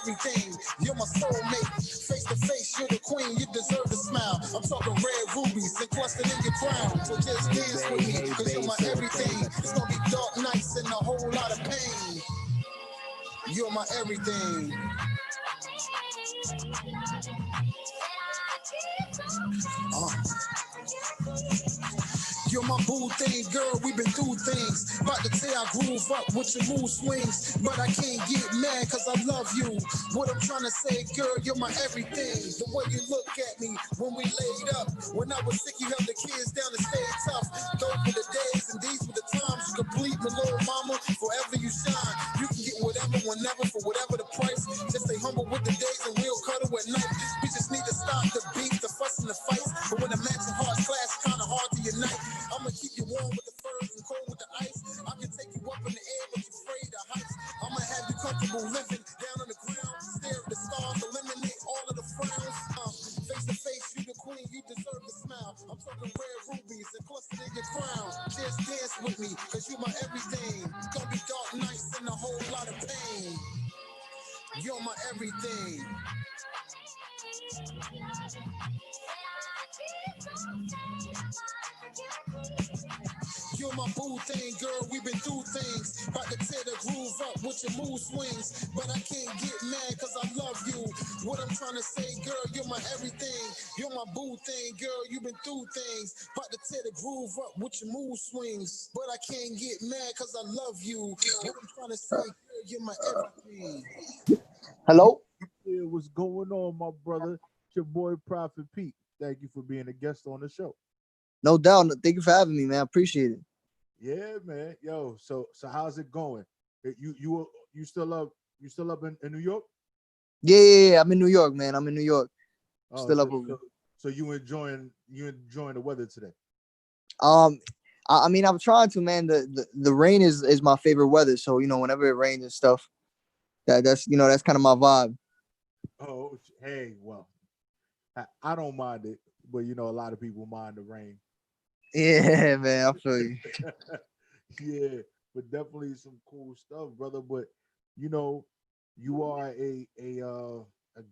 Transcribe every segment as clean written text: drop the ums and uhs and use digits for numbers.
everything. You're my soulmate. Face to face, you're the queen. You deserve a smile. I'm talking red rubies and clustered in your crown. So just dance with me, cause you're my everything. It's gonna be dark nights and a whole lot of pain. You're my everything. You're my boo thing, girl, we been through things. About to say I groove up with your mood swings, but I can't get mad cause I love you. What I'm trying to say, girl, you're my everything. The way you look at me when we laid up. When I was sick, you held the kids down and stayed tough. Those were the days and these were the times. You complete my little mama, forever you shine. You can get whatever, whenever, for whatever the price. Just stay humble with the days and we'll cuddle at night. We just need to stop the beef, the fuss and the fights. But when the matching hearts clash, kinda hard to unite. I'ma keep you warm with the furs and cold with the ice. I can take you up in the air, but you're afraid of heights. I'ma have you comfortable living down on the ground. Stare at the stars, eliminate all of the frowns. Face to face, you the queen, you deserve a smile. I'm talking rare rubies and clustered in your crown. Just dance with me, cause you my everything. It's gonna be dark nights and a whole lot of pain. You're my everything. You're my boo thing, girl, we been through things. About to tear the groove up with your mood swings. But I can't get mad cause I love you. What I'm trying to say, girl, you're my everything. You're my boo thing, girl, you been through things. About to tear the groove up with your mood swings. But I can't get mad cause I love you. What I'm trying to say, girl, you're my everything. Hello? Yeah, what's going on, my brother? It's your boy Prophet Pete. Thank you for being a guest on the show. No doubt. Thank you for having me, man. I appreciate it. Yeah, man. Yo, so how's it going? You still up in New York? Yeah. I'm in New York, man. I'm in New York. Oh, Still so, up over. so you enjoying the weather today? Um, I mean, I'm trying to, man. The rain is my favorite weather. So whenever it rains and stuff, that's kind of my vibe. Oh, hey, well, I don't mind it, but a lot of people mind the rain. Yeah, man. I feel you. Yeah, but definitely some cool stuff, brother. But you know, you are a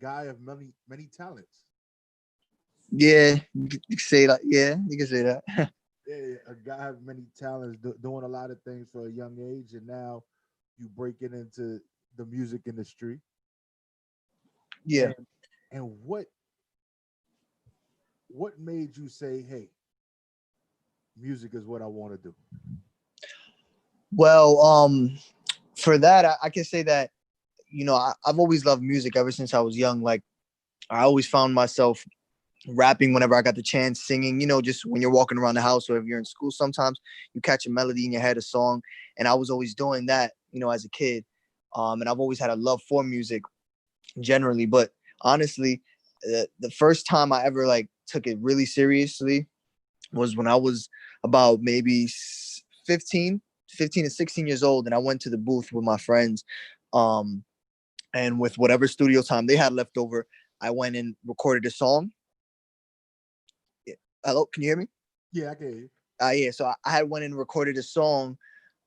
guy of many talents. Yeah, you can say that. Yeah, you can say that. Yeah, a guy of many talents, doing a lot of things for a young age, and now you breaking into the music industry. Yeah. And and what made you say, "Hey, music is what I want to do"? Well, for that, I can say that I've always loved music ever since I was young. Like I always found myself rapping whenever I got the chance, singing, just when you're walking around the house or if you're in school, sometimes you catch a melody in your head, a song. And I was always doing that, as a kid. And I've always had a love for music generally. But honestly, the first time I ever like took it really seriously was when I was about maybe 15, 15 to 16 years old. And I went to the booth with my friends. Um, and with whatever studio time they had left over, I went and recorded a song. Hello, can you hear me? Yeah, I can hear you. Yeah, so I had went and recorded a song,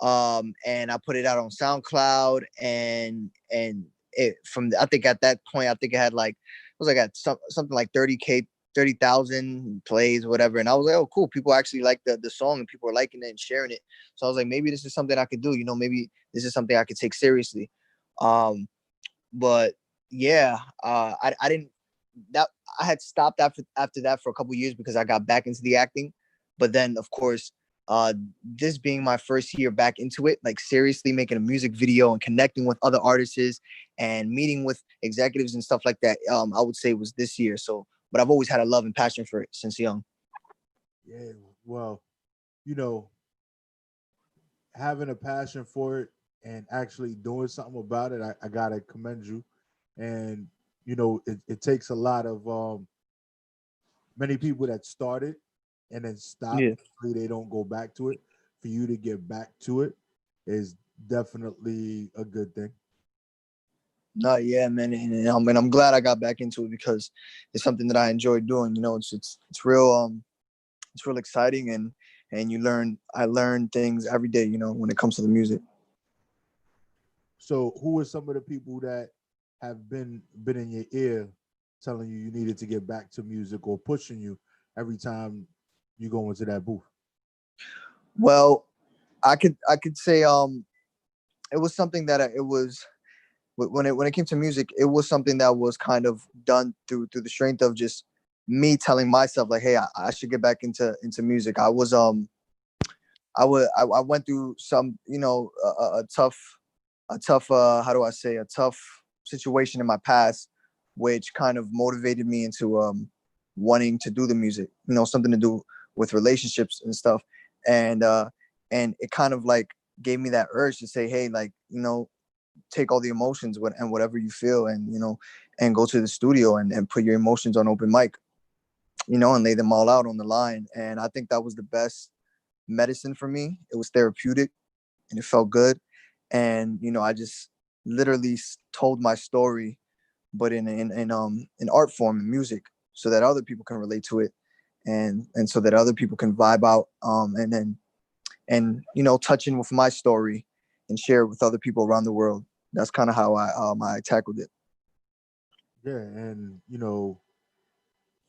and I put it out on SoundCloud, and I think at that point I think it had like it was like at something like 30K, 30,000 plays, whatever. And I was like, oh, cool, people actually like the song and people are liking it and sharing it. So I was like, maybe this is something I could do. Maybe this is something I could take seriously. Um, but yeah, I didn't that I had stopped after that for a couple of years because I got back into the acting. But then, of course, this being my first year back into it, like seriously making a music video and connecting with other artists and meeting with executives and stuff like that, I would say was this year. So, but I've always had a love and passion for it since young. Yeah, well, you know, having a passion for it and actually doing something about it, I gotta commend you. And it takes a lot of many people that started and then stop. Yeah. Hopefully they don't go back to it. For you to get back to it is definitely a good thing. Yeah, man, and I'm glad I got back into it because it's something that I enjoy doing. It's real. It's real exciting, and I learn things every day. When it comes to the music. So who are some of the people that have been in your ear telling you you needed to get back to music or pushing you every time you go into that booth? Well, I could say it was something that it was when it came to music, it was something that was kind of done through the strength of just me telling myself like, hey, I should get back into music. I went through some, a tough how do I say, a tough situation in my past, which kind of motivated me into wanting to do the music, something to do with relationships and stuff. And it kind of like gave me that urge to say, hey, like, take all the emotions and whatever you feel, and go to the studio and put your emotions on open mic, and lay them all out on the line. And I think that was the best medicine for me. It was therapeutic and it felt good. And I just literally told my story, but in art form and music, so that other people can relate to it, and so that other people can vibe out, and touch in with my story and share it with other people around the world. That's kind of how I tackled it. Yeah, and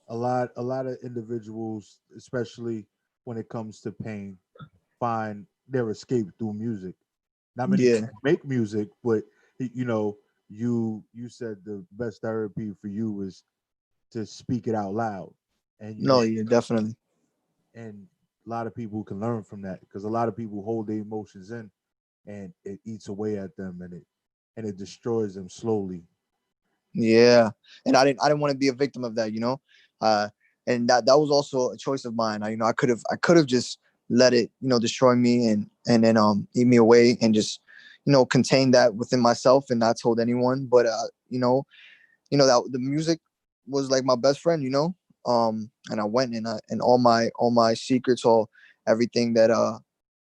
a lot of individuals, especially when it comes to pain, find their escape through music. Not many Yeah. people make music, but you said the best therapy for you is to speak it out loud, and No, yeah, definitely. and a lot of people can learn from that because a lot of people hold their emotions in, and it eats away at them, and it destroys them slowly. Yeah, and I didn't want to be a victim of that. Uh, and that was also a choice of mine. I could have just let it, destroy me and then eat me away, and just, contain that within myself and not told anyone. But that the music was like my best friend. And I went and all my secrets, all everything that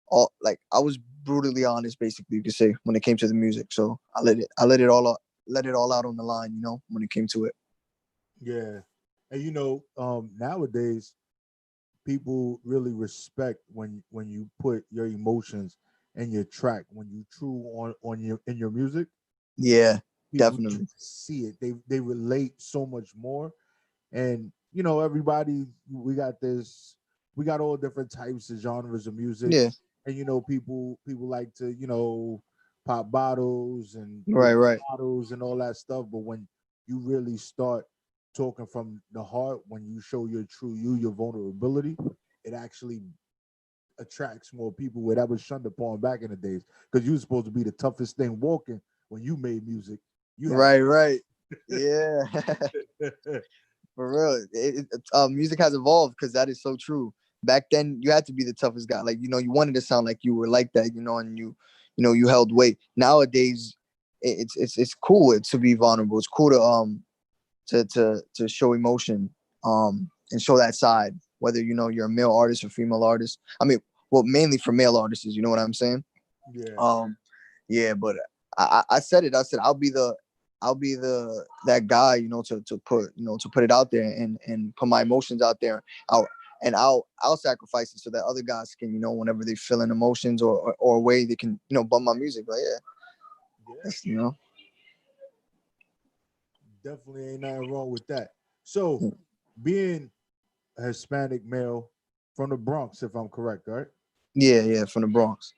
all, like, I was brutally honest, basically, you could say, when it came to the music. So I let it all out on the line, when it came to it. Yeah, and nowadays people really respect when you put your emotions and your track when you true on your in your music. Yeah, People definitely. see it. They relate so much more, and everybody, we got all different types of genres of music, Yeah, and people like to pop bottles and right, right. bottles and all that stuff. But when you really start talking from the heart, when you show your true you, your vulnerability, it actually attracts more people, where that was shunned upon back in the days, because you were supposed to be the toughest thing walking when you made music. You had Right, right. Yeah. For real. Music has evolved, because that is so true. Back then, you had to be the toughest guy. Like, you wanted to sound like you were like that, and you held weight. Nowadays, it's cool to be vulnerable. It's cool to show emotion, and show that side, whether you're a male artist or female artist. I mean, well, mainly for male artists, you know what I'm saying. yeah. um yeah, but I said it. I said I'll be the that guy, to put it out there, and put my emotions out there. I'll sacrifice it so that other guys can, whenever they feeling emotions, or a way they can, bump my music. Like, yeah, Yeah, that's. definitely ain't nothing wrong with that. So, being a Hispanic male from the Bronx, if I'm correct, right? Yeah, yeah, from the Bronx.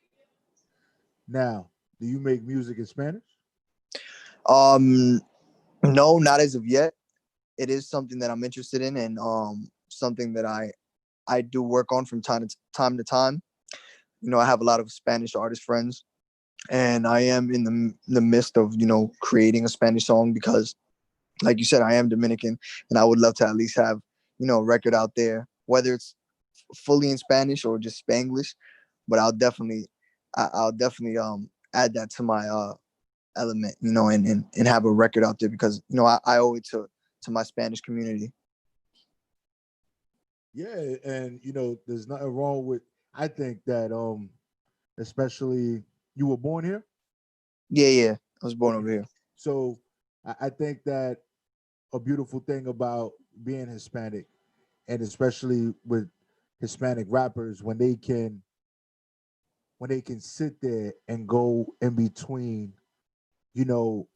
Now, do you make music in Spanish? um no, not as of yet. It is something that I'm interested in, and something that I do work on from time to time. I have a lot of Spanish artist friends, and I am in the midst of, creating a Spanish song, because, like you said, I am Dominican, and I would love to at least have, a record out there, whether it's fully in Spanish or just Spanglish. But I'll definitely add that to my element, and have a record out there, because I owe it to my Spanish community. Yeah, and there's nothing wrong with. I think that especially you were born here. Yeah, yeah. I was born Okay. over here. So I think that a beautiful thing about being Hispanic, and especially with Hispanic rappers, when they can sit there and go in between, you know,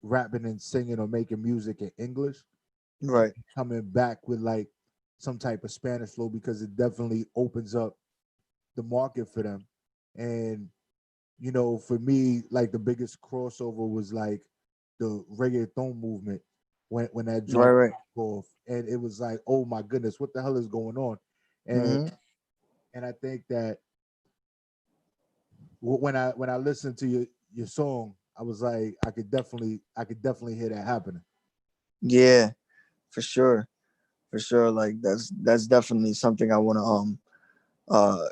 rapping and singing or making music in English, and Right. coming back with like some type of Spanish flow because it definitely opens up the market for them. And for me, like the biggest crossover was like the reggaeton movement when that Right. joint Right. took off, and it was like, oh my goodness, what the hell is going on? And Hmm. and I think that when I listened to your song, I was like, I could definitely hear that happening. Yeah, for sure. For sure. Like that's definitely something I want to uh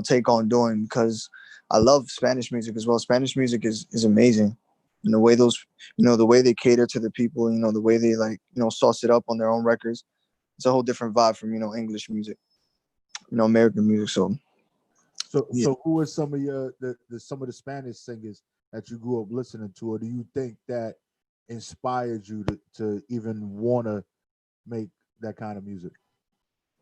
take on doing because I love Spanish music as well. Spanish music is amazing. And the way those the way they cater to the people, the way they like, sauce it up on their own records. It's a whole different vibe from, English music, American music. So So yeah. so who are some of some of the Spanish singers that you grew up listening to, or do you think that inspired you to even want to make that kind of music?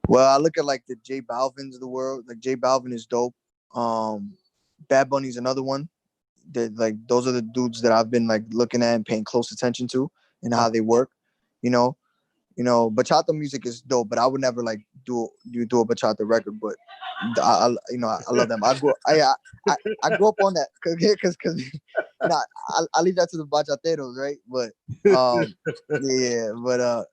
Well, I look at like the J Balvins of the world. Like J Balvin is dope. Um Bad Bunny's another one. That like those are the dudes that I've been like looking at and paying close attention to and how they work. You know, bachata music is dope, but I would never like do a bachata record. But I love them. I grew up on that because I leave that to the bachateros, right? But yeah, but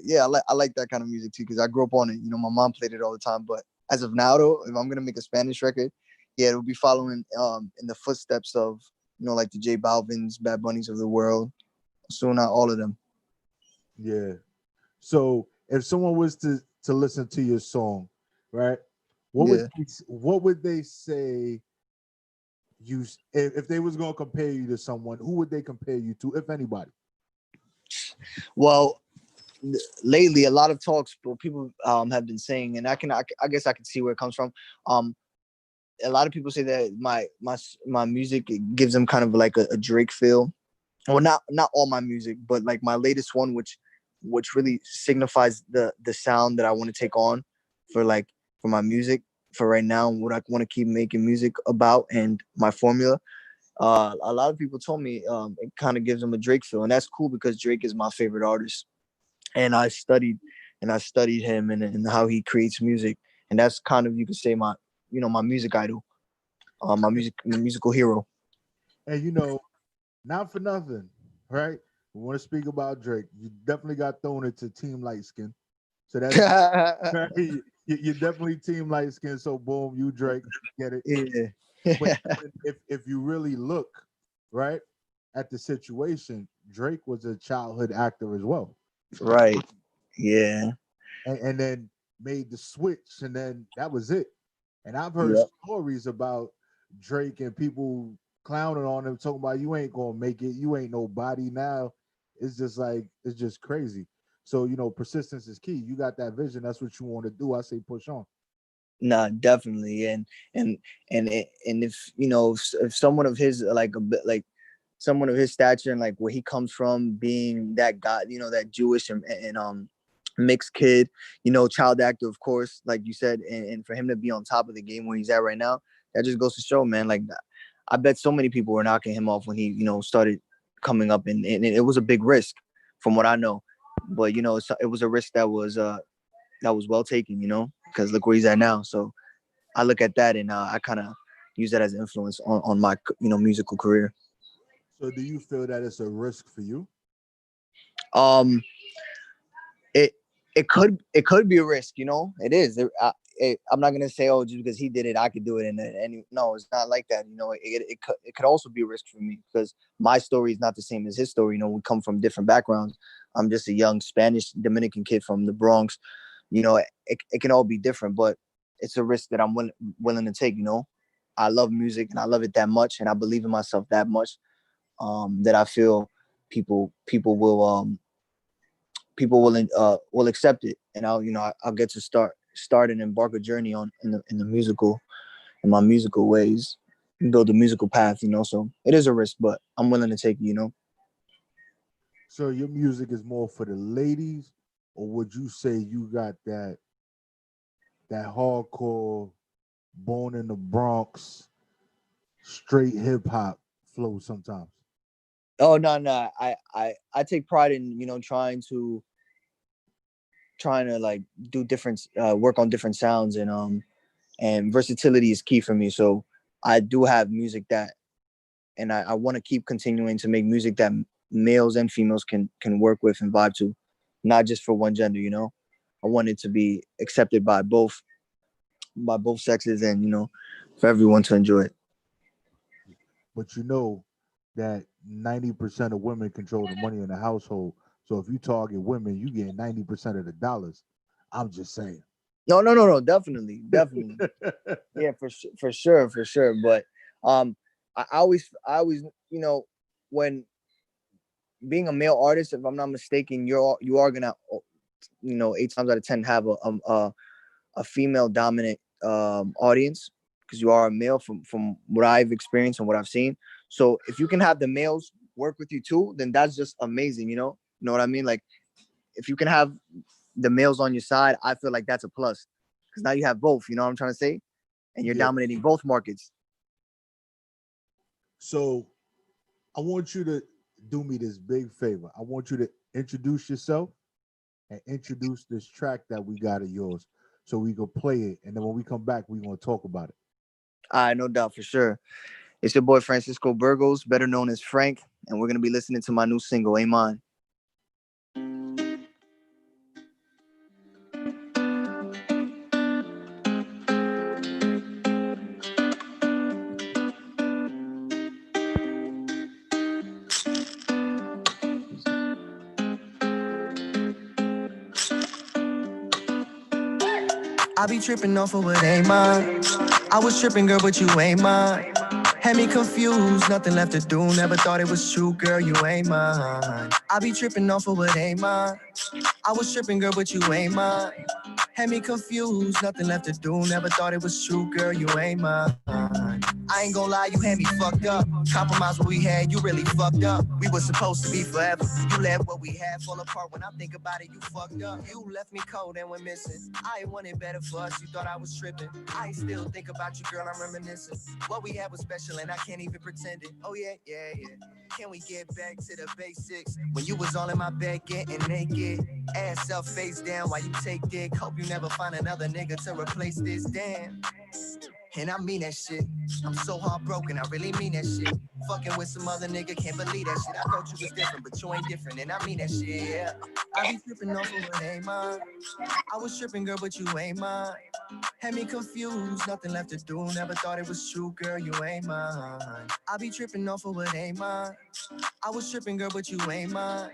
yeah, I like that kind of music too because I grew up on it. My mom played it all the time. But as of now, though, if I'm gonna make a Spanish record, yeah, it will be following in the footsteps of like the J Balvins, Bad Bunnies of the world. So not all of them. Yeah. So if someone was to listen to your song, right, Yeah. what would they say you if they was gonna compare you to someone? Who would they compare you to, if anybody? Well, lately a lot of talks people have been saying, and I guess I can see where it comes from. Um, a lot of people say that my music it gives them kind of like a Drake feel. Well, not all my music, but like my latest one, which really signifies the sound that I want to take on for like for my music for right now and what I want to keep making music about and my formula. A lot of people told me it kind of gives them a Drake feel, and that's cool because Drake is my favorite artist, and I studied him and how he creates music, and that's kind of you could say my music idol, my musical hero. And not for nothing, right? We want to speak about Drake. You definitely got thrown into Team Light Skin. So that's right. You definitely Team Light Skin. So boom, you Drake, get it. Yeah. But if you really look, right, at the situation, Drake was a childhood actor as well. Right. Yeah. And then made the switch, and then that was it. And I've heard Yep. stories about Drake and people clowning on him, talking about you ain't gonna make it, you ain't nobody. Now it's just like it's just crazy. So persistence is key. You got that vision. That's what you want to do. I say push on. Nah, definitely. And if if someone of his like a bit like someone of his stature and like where he comes from, being that guy, that Jewish and mixed kid, child actor, of course, like you said, and for him to be on top of the game where he's at right now, that just goes to show, man. Like I bet so many people were knocking him off when he, started coming up, and it was a big risk, from what I know. But it was a risk that was well taken, because look where he's at now. So I look at that and I kind of use that as influence on my musical career. So do you feel that it's a risk for you? Um, it it could be a risk, It is. I'm not gonna say, oh, just because he did it, I could do it, and no, it's not like that. It could also be a risk for me because my story is not the same as his story. We come from different backgrounds. I'm just a young Spanish Dominican kid from the Bronx. It can all be different, but it's a risk that I'm willing to take. I love music and I love it that much, and I believe in myself that much, that I feel people will accept it, and I'll get to start and embark a journey on in the musical in my musical ways, and build a musical path. So it is a risk, but I'm willing to take it. So your music is more for the ladies, or would you say you got that hardcore, born in the Bronx, straight hip hop flow sometimes? Oh no. I take pride in trying to like do different work on different sounds, and versatility is key for me. So I do have music that, and I want to keep continuing to make music that males and females can work with and vibe to, not just for one gender. I want it to be accepted by both sexes, and for everyone to enjoy it. But you know that 90% of women control the money in the household. So if you target women, you get 90% of the dollars. I'm just saying. No, definitely. Yeah, for sure. But I always, when being a male artist, if I'm not mistaken, you are gonna, 8 times out of 10 have a female dominant audience, because you are a male, from what I've experienced and what I've seen. So if you can have the males work with you too, then that's just amazing. You know what I mean? Like, if you can have the males on your side, I feel like that's a plus, because now you have both. You know what I'm trying to say? And you're Yeah. dominating both markets. So I want you to do me this big favor. I want you to introduce yourself and introduce this track that we got of yours so we can play it. And then when we come back, we're going to talk about it. No doubt, for sure. It's your boy Francisco Burgos, better known as Frank, and we're gonna be listening to my new single, Amen. I be tripping off of what ain't mine. I was tripping, girl, but you ain't mine. Had me confused, nothing left to do. Never thought it was true, girl, you ain't mine. I be tripping off of what ain't mine. I was tripping, girl, but you ain't mine. Had me confused, nothing left to do. Never thought it was true, girl, you ain't mine. I ain't gonna lie, you had me fucked up. Compromise what we had, you really fucked up. We were supposed to be forever. You let what we had fall apart. When I think about it, you fucked up. You left me cold and went missing. I wanted better for us, you thought I was tripping. I still think about you, girl, I'm reminiscing. What we had was special and I can't even pretend it. Oh yeah. Can we get back to the basics? When you was all in my bed getting naked, ass up, face down while you take dick. Hope you never find another nigga to replace this, damn. And I mean that shit. I'm so heartbroken, I really mean that shit. Fucking with some other nigga, can't believe that shit. I thought you was different, but you ain't different, and I mean that shit, yeah. I be tripping off of what ain't mine. I was tripping, girl, but you ain't mine. Had me confused, nothing left to do. Never thought it was true, girl, you ain't mine. I be tripping off of what ain't mine. I was tripping, girl, but you ain't mine.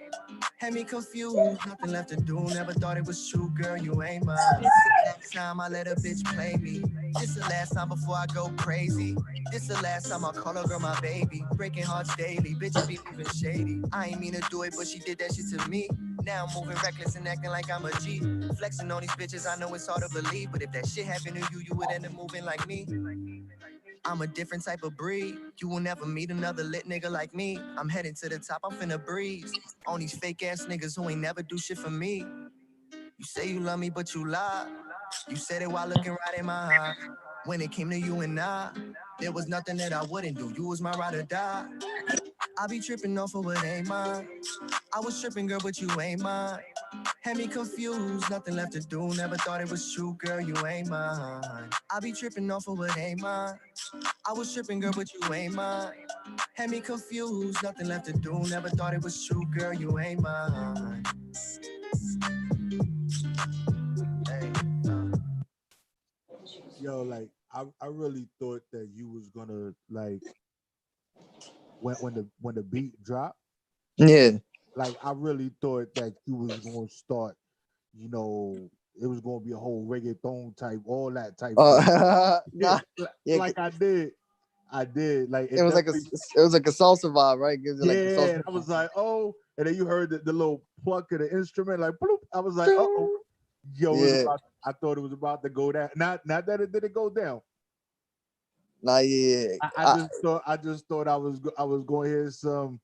Had me confused, nothing left to do. Never thought it was true, girl, you ain't mine. This the last time I let a bitch play me. This the last time before I go crazy. This the last time I call her girl my baby. Breaking hearts daily, bitches be moving shady. I ain't mean to do it, but she did that shit to me. Now I'm moving reckless and acting like I'm a G. Flexing on these bitches, I know it's hard to believe. But if that shit happened to you, you would end up moving like me. I'm a different type of breed. You will never meet another lit nigga like me. I'm heading to the top, I'm finna breeze. On these fake ass niggas who ain't never do shit for me. You say you love me, but you lie. You said it while looking right in my eye. When it came to you and I, there was nothing that I wouldn't do. You was my ride or die. I be tripping off of what ain't mine. I was tripping, girl, but you ain't mine. Had me confused, nothing left to do. Never thought it was true, girl, you ain't mine. I be tripping off of what ain't mine. I was tripping, girl, but you ain't mine. Had me confused, nothing left to do. Never thought it was true, girl, you ain't mine. Hey. Yo, like I really thought that you was gonna like when the beat dropped, Yeah. like I really thought that you was gonna start, it was gonna be a whole reggaeton type, all that type shit. Nah. Yeah. Like I did. Like It it was like definitely, it was like a salsa vibe, right? Gives you like the yeah. salsa. And I was like, oh, and then you heard the little pluck of the instrument, like bloop. I was like, oh, yo, it was Yeah. about. I thought it was about to go down. Not that it didn't go down. Nah, yeah. I just thought I was going to hear some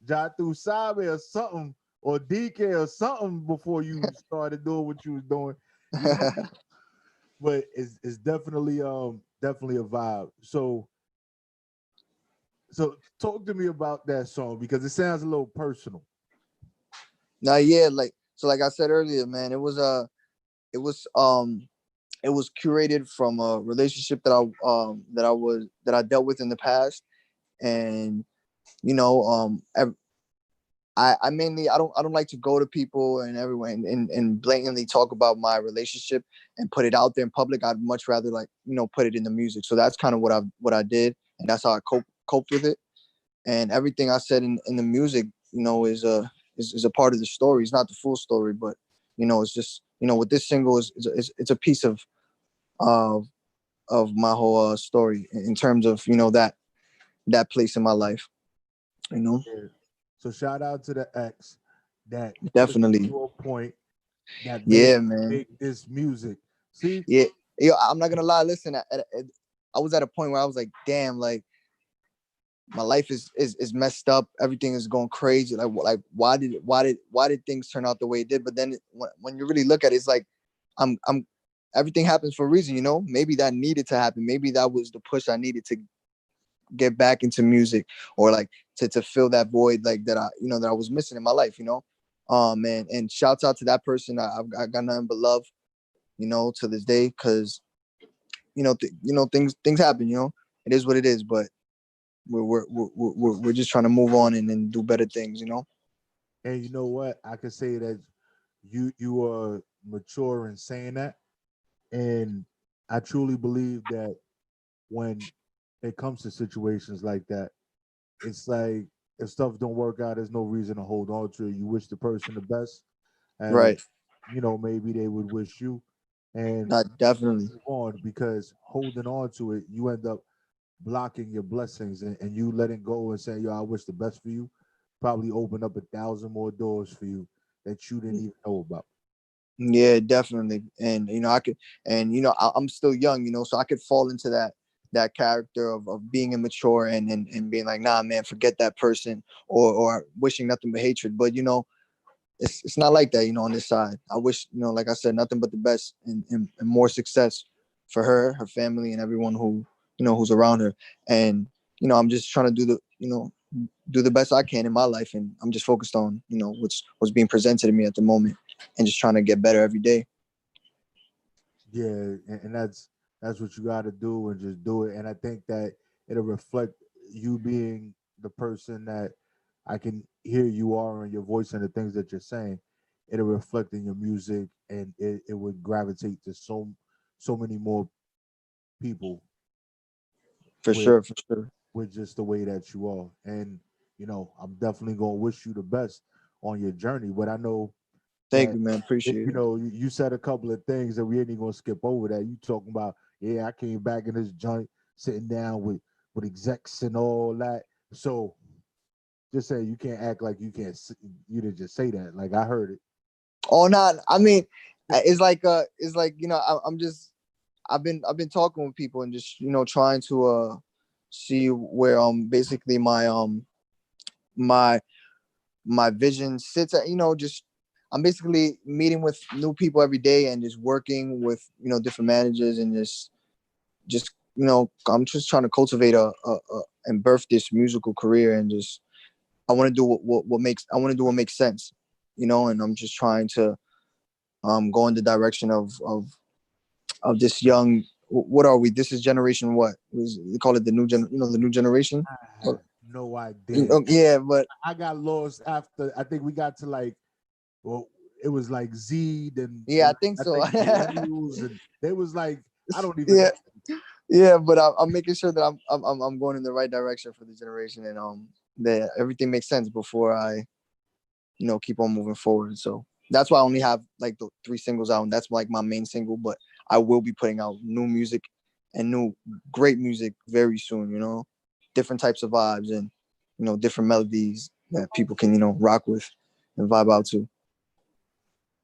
Jatu Sabe or something or DK or something before you started doing what you was doing, you know. But it's definitely a vibe. So So talk to me about that song because it sounds a little personal. Now, yeah, like I said earlier, man, it was it was curated from a relationship that I dealt with in the past, and you know, I mainly I don't like to go to people and everyone and blatantly talk about my relationship and put it out there in public. I'd much rather like put it in the music. So that's kind of what I did, and that's how I coped with it. And everything I said in the music, is a part of the story. It's not the full story, but it's just with this single is it's a piece of of my whole story in terms of that place in my life. You know, Yeah. So shout out to the ex that pushed you definitely, to a point that made yeah, you man. make this music. See, Yeah, I'm not gonna lie. Listen, I was at a point where I was like, damn, like my life is messed up. Everything is going crazy. Like why did things turn out the way it did? But then when you really look at it, it's like I'm everything happens for a reason. Maybe that needed to happen. Maybe that was the push I needed to get back into music, or like to fill that void like that I was missing in my life. Man, and shouts out to that person. I got nothing but love, to this day, because things happen. It is what it is, but we're just trying to move on and do better things. and you know what? I can say that you are mature in saying that, and I truly believe that when it comes to situations like that, it's like if stuff don't work out, there's no reason to hold on to it. You wish the person the best, as Right. maybe they would wish you, and Not definitely. move on because holding on to it, you end up blocking your blessings and you letting go and saying, yo, I wish the best for you, probably open up 1,000 more doors for you that you didn't even know about. Yeah, definitely. And I could, and I'm still young, so I could fall into that character of being immature and being like, nah, man, forget that person, or wishing nothing but hatred. But it's not like that, on this side. I wish, like I said, nothing but the best and more success for her family, and everyone who's around her. And I'm just trying to do the best I can in my life, and I'm just focused on what's being presented to me at the moment, and just trying to get better every day. Yeah, and that's what you got to do and just do it. And I think that it'll reflect you being the person that I can hear you are in your voice and the things that you're saying. It'll reflect in your music, and it would gravitate to so many more people For with sure, for sure. just the way that you are. And I'm definitely gonna wish you the best on your journey. But I know Thank that you, man. Appreciate it. you said a couple of things that we ain't even gonna skip over. That you talking about, yeah, I came back in this joint, sitting down with execs and all that. So just say you can't act like you can't. You didn't just say that. Like I heard it. Oh, not. I mean, it's like I'm just. I've been talking with people and just trying to see where basically my my vision sits at. Just I'm basically meeting with new people every day and just working with different managers, and just I'm just trying to cultivate a and birth this musical career, and just I want to do what makes I want to do what makes sense, and I'm just trying to go in the direction of this young. What are we? This is generation what? They call it the the new generation. I have no idea. Yeah, but I got lost after. I think we got to like, well, it was like Z, then yeah, I think I so. think millennials, and they was like, I don't even Yeah, know. yeah, but I'm making sure that I'm going in the right direction for the generation, and that everything makes sense before I keep on moving forward. So that's why I only have like the 3 singles out, and that's like my main single. But I will be putting out new music and new great music very soon. Different types of vibes, and different melodies that people can rock with and vibe out to.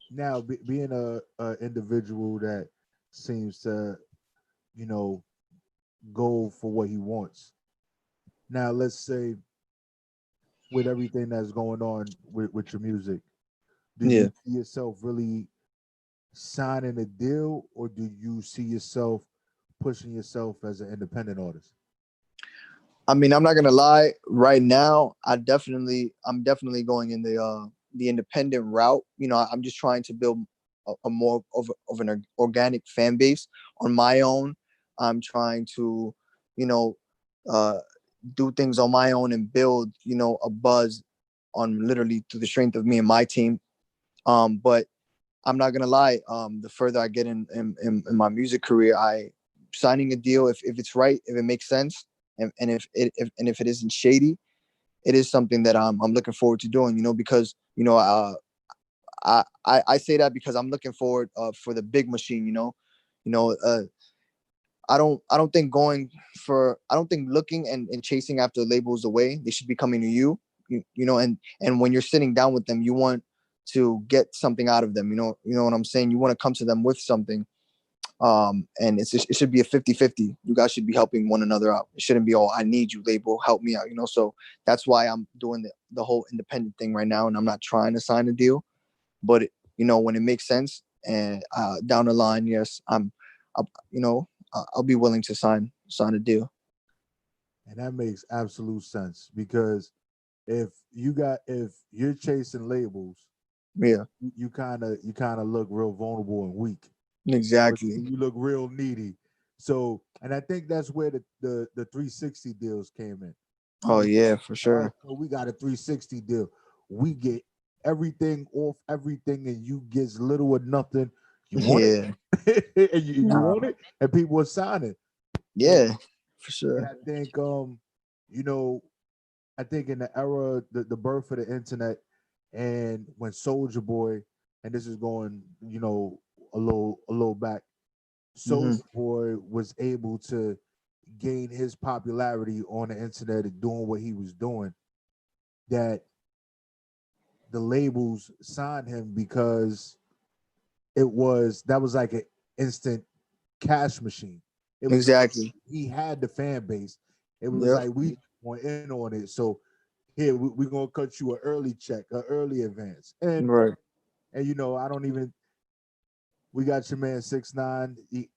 Now being a individual that seems to you know go for what he wants. Now let's say with everything that's going on with your music, do you Yeah. see yourself really signing a deal, or do you see yourself pushing yourself as an independent artist? I mean, I'm not gonna lie. Right now, I'm definitely going in the independent route. You know, I'm just trying to build a more of an organic fan base on my own. I'm trying to, you know, uh, do things on my own and build, a buzz on literally through the strength of me and my team. But I'm not gonna lie. The further I get in my music career, I signing a deal if it's right, if it makes sense, and if it isn't shady, it is something that I'm looking forward to doing. Because I say that because I'm looking forward for the big machine. You know. I don't think looking and chasing after labels away. They should be coming to you. And when you're sitting down with them, you want to get something out of them. You know what I'm saying? You want to come to them with something. And it should be a 50-50. You guys should be helping one another out. It shouldn't be, oh, I need you, label, help me out. So that's why I'm doing the whole independent thing right now, and I'm not trying to sign a deal. But when it makes sense and down the line, yes, I'll, I'll be willing to sign a deal. And that makes absolute sense because if you're chasing labels, Yeah, you kind of look real vulnerable and weak. But exactly. you look real needy. So, and I think that's where the 360 deals came in. Oh Because yeah, for all right, sure. so we got a 360 deal. We get everything off everything, and you get little or nothing. You want Yeah. it, and you Nah. want it, and people are signing. And Yeah, for and sure. I think you know, I think in the era, the birth of the internet, and when Soldier Boy, and this is going, a little back, Hmm. Soldier Boy was able to gain his popularity on the internet and doing what he was doing, that the labels signed him because that was like an instant cash machine. It was like Exactly. he had the fan base. It was Yep. like we went in on it. So here we're gonna cut you an early check, an early advance, Right. and I don't even. We got your man 6ix9ine.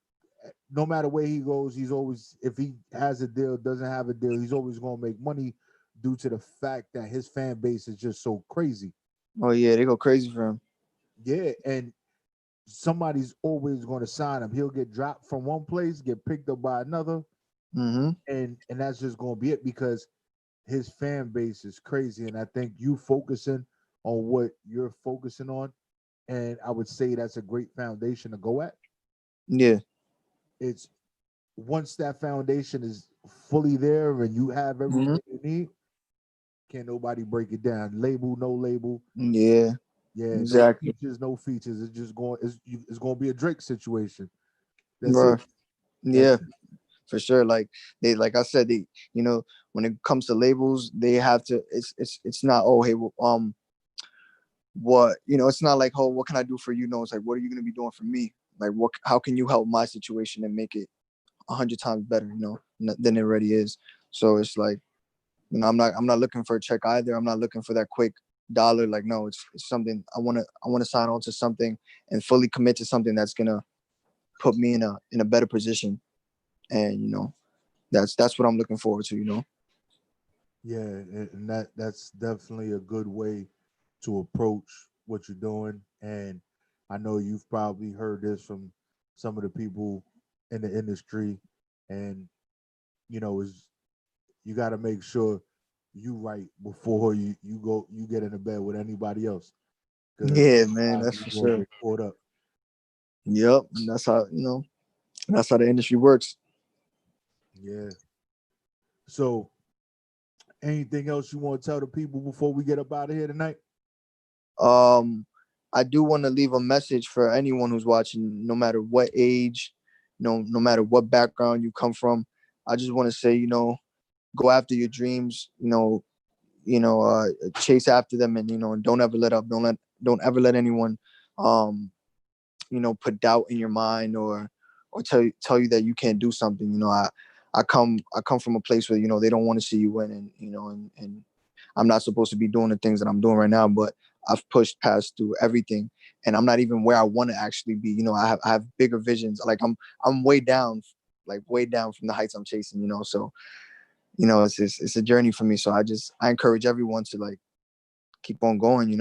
No matter where he goes, he's always, if he has a deal, doesn't have a deal, he's always gonna make money due to the fact that his fan base is just so crazy. Oh yeah, they go crazy for him. Yeah, and somebody's always going to sign him. He'll get dropped from one place, get picked up by another, Hmm. and that's just going to be it because his fan base is crazy. And I think you focusing on what you're focusing on, and I would say that's a great foundation to go at. Yeah. It's once that foundation is fully there and you have Hmm. everything you need, can't nobody break it down. Label, no label. Yeah. Yeah, no Exactly. features, no features. It's just going. It's going to be a Drake situation. That's it. Right. That's Yeah, for sure. Like I said, when it comes to labels, they have to. It's not, oh hey, well, what it's not like, oh, what can I do for you? No, it's like, what are you gonna be doing for me? Like, what? How can you help my situation and make it 100 times better? Than it already is. So it's like, I'm not looking for a check either. I'm not looking for that quick dollar. Like, no, it's something I want to sign on to something and fully commit to something that's gonna put me in a better position. And that's what I'm looking forward to. Yeah, and that's definitely a good way to approach what you're doing. And I know you've probably heard this from some of the people in the industry, and is you got to make sure you right before you get into bed with anybody else, because Yeah, man, that's you're for gonna sure. get caught up. Yep, and that's how the industry works. Yeah. So, anything else you want to tell the people before we get up out of here tonight? Um, I do want to leave a message for anyone who's watching, no matter what age, no matter what background you come from. I just want to say, go after your dreams. Chase after them, and and don't ever let up. Don't ever let anyone, um, put doubt in your mind or tell you that you can't do something. I come from a place where they don't want to see you win, and I'm not supposed to be doing the things that I'm doing right now, but I've pushed past through everything, and I'm not even where I want to actually be. I have bigger visions. Like I'm way down, like way down from the heights I'm chasing. So it's a journey for me. So I encourage everyone to like keep on going,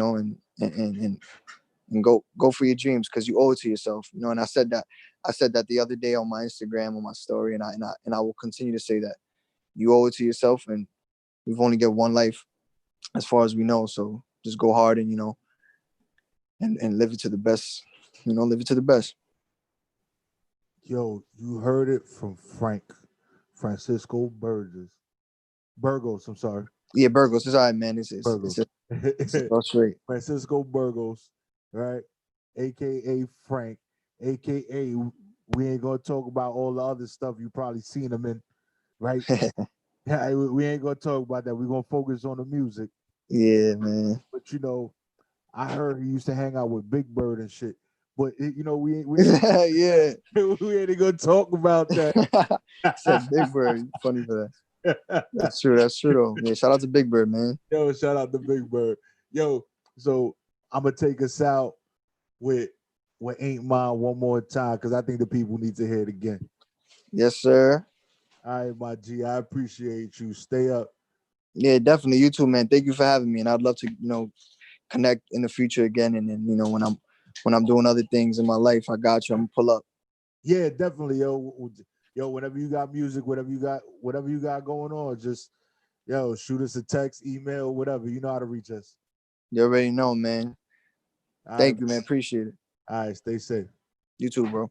and go for your dreams because you owe it to yourself, And I said that the other day on my Instagram, on my story, and I will continue to say that you owe it to yourself, and we've only got one life, as far as we know. So just go hard and and live it to the best. Live it to the best. Yo, you heard it from Francisco Burgos. I'm sorry, Yeah, Burgos, it's all right, man. Burgos. It's all straight. Francisco Burgos, right? AKA Frank, AKA we ain't gonna talk about all the other stuff you probably seen him in, right? Yeah, we ain't gonna talk about that. We're gonna focus on the music. Yeah, man. But I heard he used to hang out with Big Bird and shit. But Yeah. we ain't gonna talk about that. Said Big Bird. Funny for that. That's true. That's true though. Yeah, shout out to Big Bird, man. Yo, shout out to Big Bird. Yo, so I'm gonna take us out with Ain't Mine one more time because I think the people need to hear it again. Yes, sir. All right, my G, I appreciate you. Stay up. Yeah, definitely. You too, man. Thank you for having me, and I'd love to, connect in the future again. And then, when I'm doing other things in my life, I got you. I'm gonna pull up. Yeah, definitely, yo. Whenever you got music, whatever you got going on, just shoot us a text, email, whatever. You know how to reach us. You already know, man. Thank you, man. Appreciate it. All right, stay safe. You too, bro.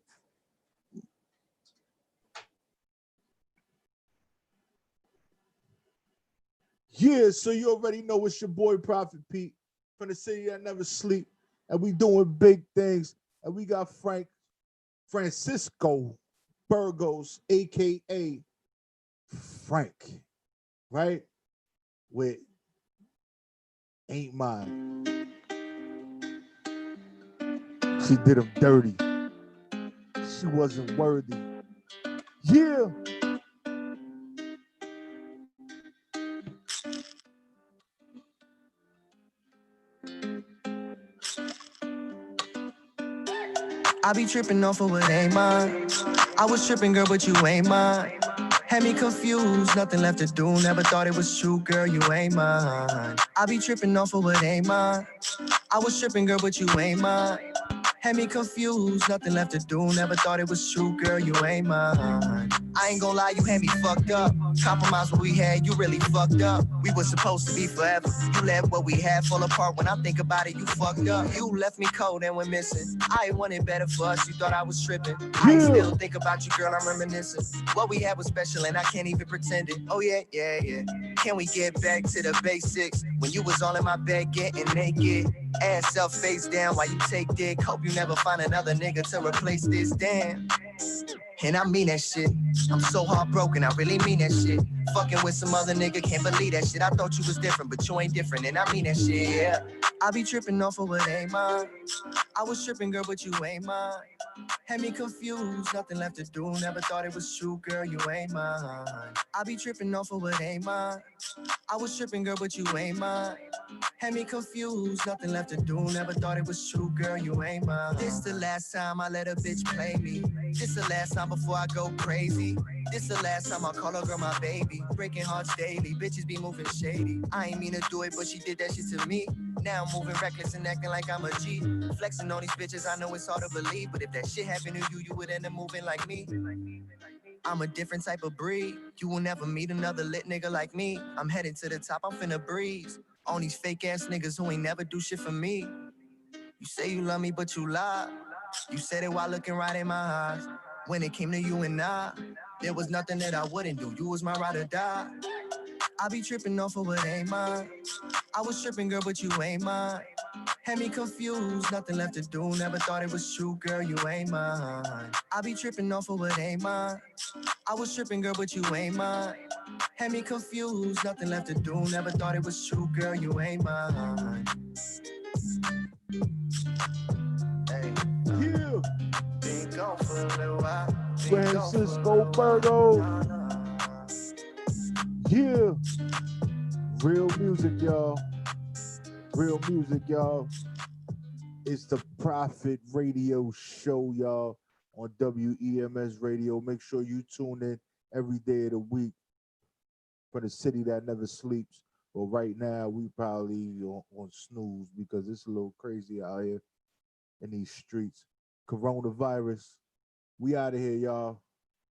Yeah, so you already know it's your boy Prophet Pete from the city that never sleep, and we doing big things. And we got Francisco Burgos, aka Frank, right? With Ain't Mine. She did him dirty. She wasn't worthy. Yeah. I be tripping off of what ain't mine. I was tripping, girl, but you ain't mine. Had me confused, nothing left to do. Never thought it was true, girl, you ain't mine. I be tripping off of what ain't mine. I was tripping, girl, but you ain't mine. Had me confused, nothing left to do. Never thought it was true, girl, you ain't mine. I ain't gonna lie, you had me fucked up. Compromise what we had, you really fucked up. We were supposed to be forever. You let what we had fall apart. When I think about it, you fucked up. You left me cold and went missing. I wanted better for us, you thought I was tripping. I still think about you, girl, I'm reminiscing. What we had was special and I can't even pretend it. Oh yeah, yeah, yeah. Can we get back to the basics? When you was all in my bed getting naked. Ass up, face down while you take dick. Hope you never find another nigga to replace this, damn. And I mean that shit. I'm so heartbroken, I really mean that shit. Fucking with some other nigga, can't believe that shit. I thought you was different, but you ain't different, and I mean that shit, yeah. I be tripping off of what ain't mine. I was tripping, girl, but you ain't mine. Had me confused, nothing left to do. Never thought it was true, girl, you ain't mine. I be tripping off of what ain't mine. I was tripping, girl, but you ain't mine. Had me confused, nothing left to do. Never thought it was true, girl, you ain't mine. This the last time I let a bitch play me. This the last time before I go crazy. This the last time I call her girl my baby. Breaking hearts daily, bitches be moving shady. I ain't mean to do it, but she did that shit to me. Now I'm moving reckless and acting like I'm a G. Flexing on these bitches, I know it's hard to believe. But if that shit happened to you, you would end up moving like me. I'm a different type of breed. You will never meet another lit nigga like me. I'm headed to the top, I'm finna breeze. On these fake ass niggas who ain't never do shit for me. You say you love me, but you lie. You said it while looking right in my eyes. When it came to you and I, there was nothing that I wouldn't do. You was my ride or die. I be tripping off of what ain't mine. I was tripping, girl, but you ain't mine. Had me confused, nothing left to do. Never thought it was true, girl, you ain't mine. I be tripping off of what ain't mine. I was tripping, girl, but you ain't mine. Had me confused, nothing left to do. Never thought it was true, girl, you ain't mine. Hey. Yeah. Been gone for a little while. Francisco Burgos. Yeah. Real music, y'all. Real music, y'all. It's the Prophet Radio Show, y'all, on WEMS Radio. Make sure you tune in every day of the week. from the city that never sleeps. Well, right now we probably on snooze because it's a little crazy out here in these streets. Coronavirus. We out of here, y'all.